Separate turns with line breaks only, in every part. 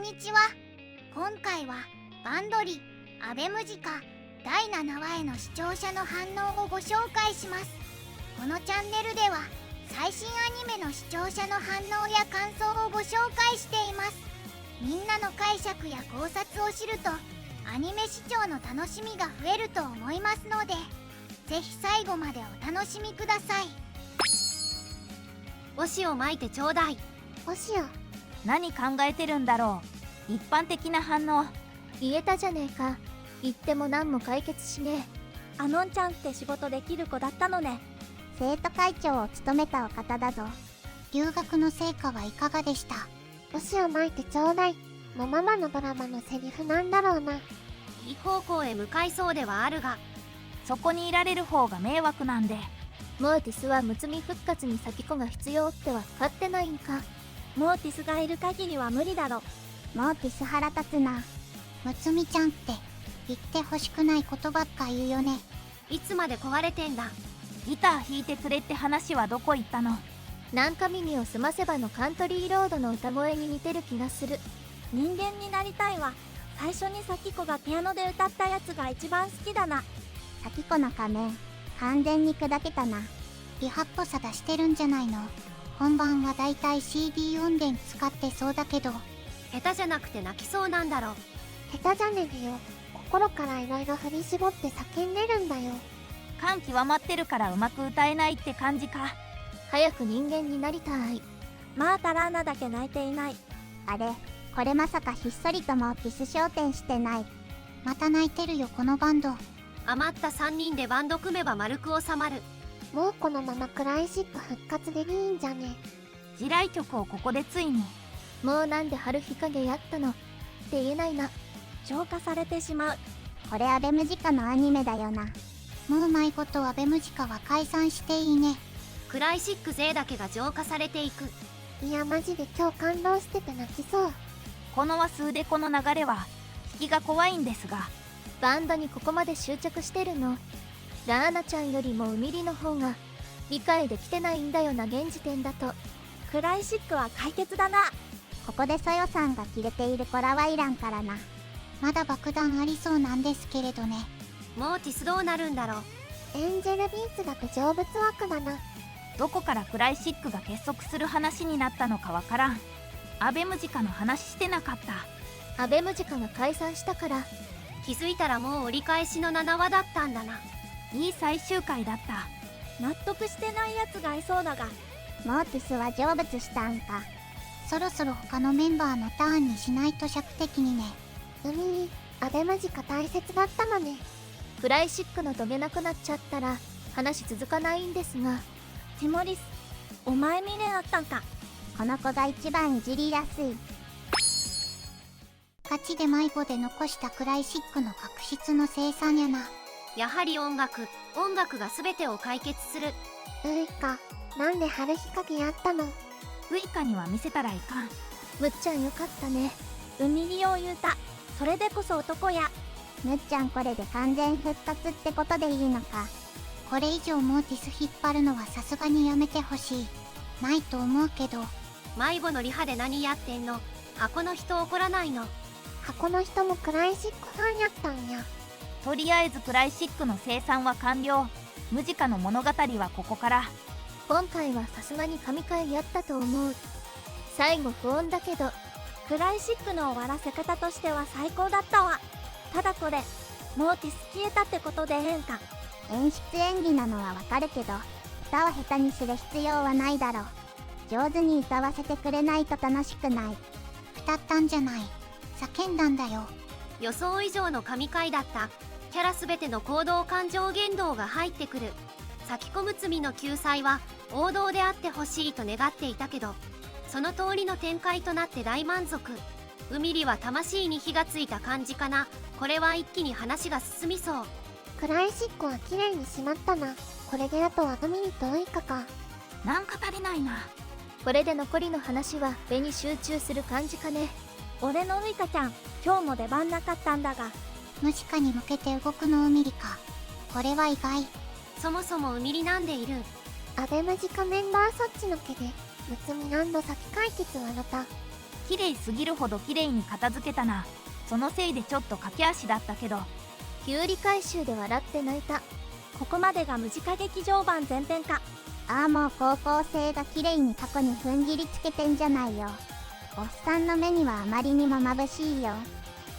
にちは。今回はバンドリ、アベムジカ第7話への視聴者の反応をご紹介します。このチャンネルでは最新アニメの視聴者の反応や感想をご紹介しています。みんなの解釈や考察を知るとアニメ視聴の楽しみが増えると思いますので、ぜひ最後までお楽しみください。
おしをまいてちょうだい。
おしよ、
何考えてるんだろう。一般的な反応。
言えたじゃねえか。言っても何も解決しねえ。
あのんちゃんって仕事できる子だったのね。
生徒会長を務めたお方だぞ。
留学の成果はいかがでした？
おしをまいてちょうだいもママのドラマのセリフなんだろうな。
いい方向へ向かいそうではあるが、
そこにいられる方が迷惑なんで。
モーティスはむつみ復活に咲子が必要っては分かってないんか。
モーティスがいる限りは無理だろ。
モーティス腹立つな。
むつみちゃんって言ってほしくないことばっか言うよね。
いつまで壊れてんだ。
ギター弾いてくれって話はどこ行ったの？
なんか耳をすませばのカントリーロードの歌声に似てる気がする。
人間になりたいわ。最初に咲子がピアノで歌ったやつが一番好きだな。
咲子の仮面完全に砕けたな。
リハっぽさ出してるんじゃないの？本番はだいたい CD 音源使ってそうだけど。
下手じゃなくて泣きそうなんだろ。
下手じゃねえよ。心からいろいろ振り絞って叫んでるんだよ。
感極まってるからうまく歌えないって感じか。
早く人間になりたい。
マータ・ラーナだけ泣いていない。
あれ、これまさかひっそりともピス焦点してない？
また泣いてるよこのバンド。
余った3人でバンド組めば丸く収まる。
もうこのままクライシック復活でいいんじゃね。
地雷曲をここでついに。
もうなんで春日陰やったのって言えないな。
浄化されてしまう。
これアベムジカのアニメだよな。
もう舞子とアベムジカは解散していいね。
クライシック勢だけが浄化されていく。
いやマジで今日感動してて泣きそう。
このは数でこの流れは引きが怖いんですが。
バンドにここまで執着してるの。ラーナちゃんよりもウミリの方が理解できてないんだよな現時点だと。
クライシックは解決だな。
ここでソヨさんがキレているコラはいらんからな。
まだ爆弾ありそうなんですけれどね。
モーティスどうなるんだろう。
エンジェルビーツだと成仏枠だな。
どこからクライシックが結束する話になったのかわからん。アベムジカの話してなかった。
アベムジカが解散したから。
気づいたらもう折り返しの7話だったんだな。
いい最終回だった。
納得してないやつがいそうだが。
モーティスは成仏したんか。
そろそろ他のメンバーのターンにしないと尺的にね。
ウミリ、アベムジカ大切だったのね。クライシックの止めなくなっちゃったら話続かないんですが。
ティモリス、お前未練あったんか。
この子が一番いじりやすい。
ガチで迷子で残したクライシックの確執の生産やな。
やはり音楽が全てを解決する。
ウイカ、なんで春日陰やったの？
ウイカには見せたらいかん。
むっちゃんよかったね。
海にを言うた。それでこそ男や。
むっちゃんこれで完全復活ってことでいいのか。
これ以上モーティス引っ張るのはさすがにやめてほしい。ないと思うけど。
迷子のリハで何やってんの？箱の人怒らないの？
箱の人もクライシックファンやったんや。
とりあえずクライシックの生産は完了。ムジカの物語はここから。
今回はさすがに神回やったと思う。最後不穏だけど。
クライシックの終わらせ方としては最高だったわ。ただこれ、モーティス消えたってことでええんか。
演出演技なのはわかるけど、歌を下手にする必要はないだろう。上手に歌わせてくれないと楽しくない。
歌ったんじゃない。叫んだんだよ。
予想以上の神回だった。キャラ全ての行動感情言動が入ってくる。咲子むつみの救済は王道であってほしいと願っていたけど、その通りの展開となって大満足。ウミリは魂に火がついた感じかな。これは一気に話が進みそう。
クライシックは綺麗にしまったな。これであとはウミリとウイカか。
なんか足りないな。
これで残りの話は絵に集中する感じかね。
俺のウイカちゃん、今日も出番なかったんだが。
ムジカに向けて動くのウミリか。これは意外。
そもそもウミリなんでいる？
アベムジカメンバーそっちのけでむつみ何度先解決わろた。
綺麗すぎるほど綺麗に片付けたな。そのせいでちょっと駆け足だったけど。
キュウリ回収で笑って泣いた。
ここまでがムジカ劇場版前編か。
ああ、もう高校生が綺麗に過去に踏ん切りつけてんじゃないよ。おっさんの目にはあまりにも眩しいよ。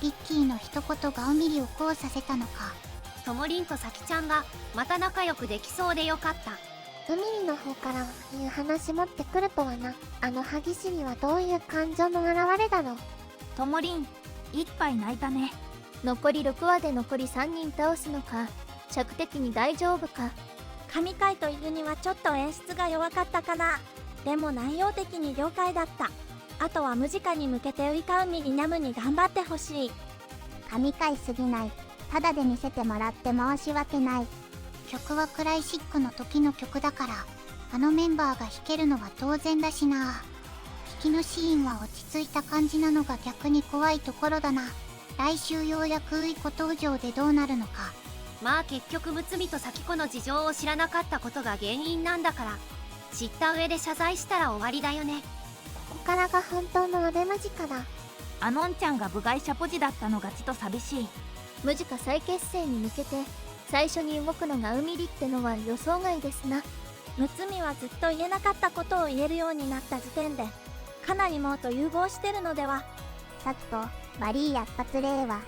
リッキーの一言がおみりをこうさせたのか。
ともりんとさきちゃんがまた仲良くできそうでよかった。
ウミリの方からいう話持ってくるとはな。あの歯ぎしりはどういう感情の表れだろう。
ともりん、一杯泣いたね。
残り6話で残り3人倒すのか、着的に大丈夫か。
神回というにはちょっと演出が弱かったかな。でも内容的に了解だった。あとはムジカに向けてウイカウミリナムに頑張ってほしい。
神回すぎない。ただで見せてもらって申し訳ない。
曲はクライシックの時の曲だから、あのメンバーが弾けるのは当然だしな。引きのシーンは落ち着いた感じなのが逆に怖いところだな。来週ようやくウイコ登場でどうなるのか。
まあ結局むつみとさきこの事情を知らなかったことが原因なんだから、知った上で謝罪したら終わりだよね。
ここからが本当のアベマジカだ。
アノンちゃんが部外者ポジだったのがちと寂しい。
ムジカ再結成に向けて最初に動くのがウミリってのは予想外ですな。
むつみはずっと言えなかったことを言えるようになった時点で、かなりもうと融合してるのでは。
さきこ、悪いやっぱつれえわ。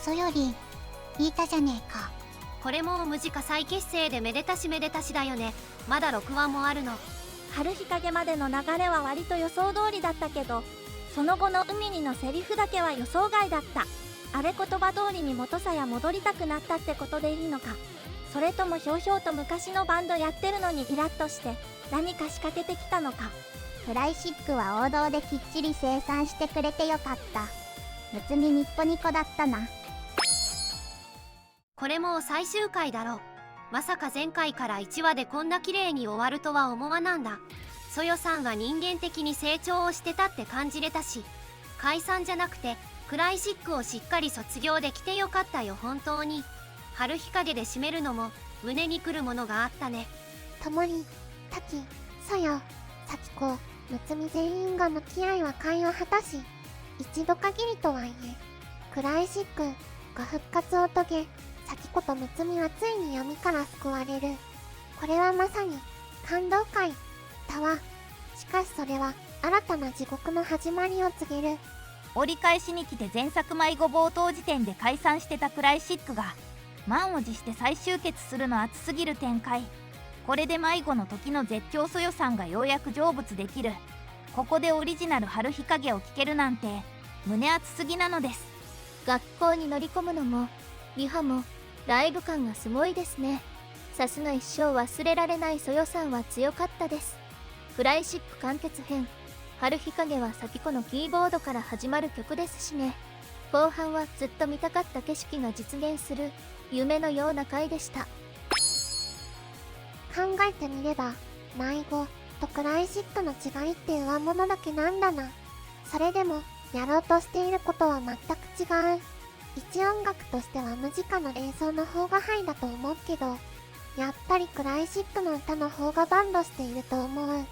そより、言いたじゃねえか。
これもムジカ再結成でめでたしめでたしだよね。まだ6話もあるの。
春日陰までの流れは割と予想通りだったけど、その後の海にのセリフだけは予想外だった。あれ言葉通りに元さや戻りたくなったってことでいいのか、それともひょうひょうと昔のバンドやってるのにイラッとして何か仕掛けてきたのか。
クライシックは王道できっちり生産してくれてよかった。むつみニッコニコだったな。
これもう最終回だろう。まさか前回から1話でこんな綺麗に終わるとは思わなんだ。そよさんが人間的に成長をしてたって感じれたし、解散じゃなくてクライシックをしっかり卒業できてよかったよ本当に。春日陰で締めるのも胸にくるものがあったね。
ともり、たき、そよ、さきこ、むつみ全員が向き合い和解を果たし、一度限りとはいえクライシックが復活を遂げ、さきことむつみはついに闇から救われる。これはまさに感動回だわ。しかしそれは新たな地獄の始まりを告げる。
折り返しに来て前作迷子冒頭時点で解散してたクライシックが満を持して再集結するの熱すぎる展開。これで迷子の時の絶頂そよさんがようやく成仏できる。ここでオリジナル春日陰を聴けるなんて胸熱すぎなのです。
学校に乗り込むのもリハもライブ感がすごいですね。さすが一生忘れられないそよさんは強かったです。クライシック完結編、春日陰はさきこのキーボードから始まる曲ですしね。後半はずっと見たかった景色が実現する夢のような回でした。
考えてみれば迷子とクライシックの違いって上物だけなんだな。それでもやろうとしていることは全く違う。一音楽としてはムジカの演奏の方がハイだと思うけど、やっぱりクライシックの歌の方がバンドしていると思う。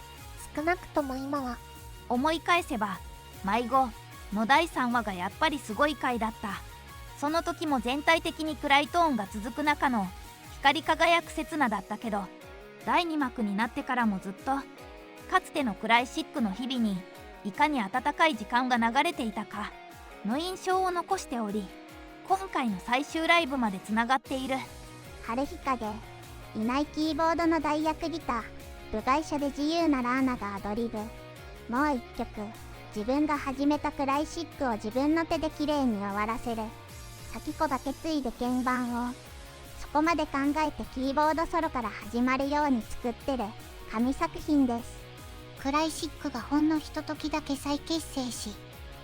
少なくとも今は。
思い返せば迷子の第3話がやっぱりすごい回だった。その時も全体的に暗いトーンが続く中の光り輝く刹那だったけど、第2幕になってからもずっとかつてのクライシックの日々にいかに温かい時間が流れていたかの印象を残しており、今回の最終ライブまでつながっている。
春日陰、いないキーボードの代役ギター、部外者で自由なラーナがアドリブ。もう一曲、自分が始めたクライシックを自分の手で綺麗に終わらせる。さきこだけついで鍵盤を。そこまで考えてキーボードソロから始まるように作ってる神作品です。
クライシックがほんのひとときだけ再結成し、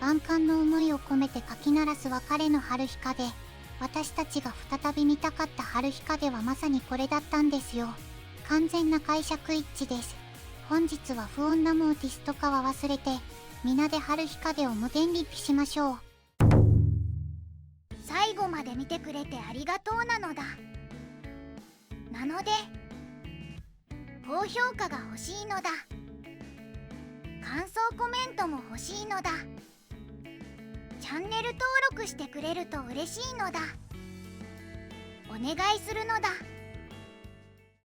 万感の思いを込めてかき鳴らす別れの春日陰。私たちが再び見たかった春日陰はまさにこれだったんですよ。完全な解釈一致です。本日は不穏なモーティスとかは忘れて、皆で春日陰を無限リッピしましょう。最後まで見てくれてありがとうなのだ。なので、高評価が欲しいのだ。感想コメントも欲しいのだ。チャンネル登録してくれると嬉しいのだ。お願いするのだ。